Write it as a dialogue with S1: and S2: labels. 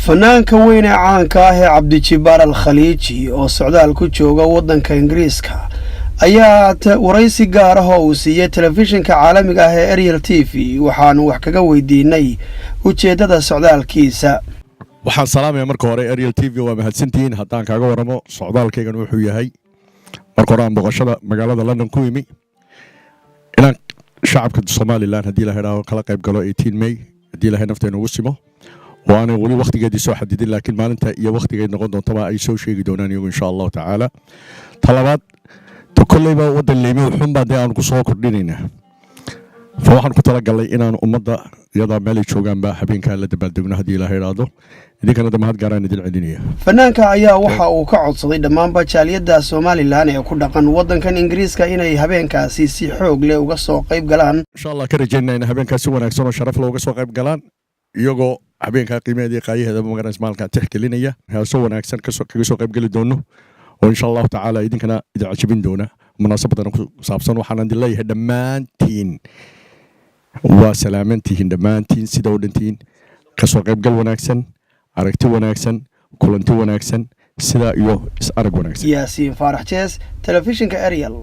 S1: fanaanka weyn ee caanka ah ee Cabdijibaar Al-Khaliiji oo socdaal ku jooga waddanka Ingiriiska ayaa waraysi gaar ah oo uu siiyay telefishinka caalamiga ah ee Ariel TV waxaanu wax kaga weydiinay ujeedada socdaalkiisa.
S2: waxaan salaamayaa marka hore Ariel TV waa mahadsantihiin haddaan kaaga waramo socdaalkaygan wuxuu yahay marka hore aan boqoshada magaalada London ku yimi inaan shacabka Soomaaliland haddii la helo kala qayb galo 18 May haddii la nafteena ugu simo وأنا ولي وقت قاعد يسوي حديدين لكن ما أنت يا وقت قاعد نقول طبعا أي شيء يقدرون يقول إن شاء الله تعالى طلبات تكل يبغى ود اللي يموحون بعدين أنا قصوا كرديننا فواحد كتلا قال لي إن أنا أمضى يضع مالي شو جنبه حبين كان لدى بلدنا هدي له هيرادو إذا كانت ما هاد قراني دي العدنية
S1: فنانك أيها وحى وكعد صديق ما بتشاليد دا سومالي لهنا يكون دقن وضن كان إنجليز كإنه هبين كاسيسي حوق له وقصوا قيب قلان
S2: إن شاء الله كرجلنا إن هبين كاسونا أكسون شرف له وقصوا قيب قلان يجو habeenka qiimeedii qaayahada magaran ismaalka tixgelinaya heeso wanaagsan ka soo qayb gali doono oo insha Allah taala idinkana idacibin doona munaasabadan ku saabsan waxaan dileeyahay dhamaantiin waa salaamantiin dhamaantiin sida wadantiin ka soo qayb gal wanaagsan aragti wanaagsan kulanti wanaagsan sida iyo is arag wanaagsan
S1: Yaasiin Faarax Jees telefishinka Ariel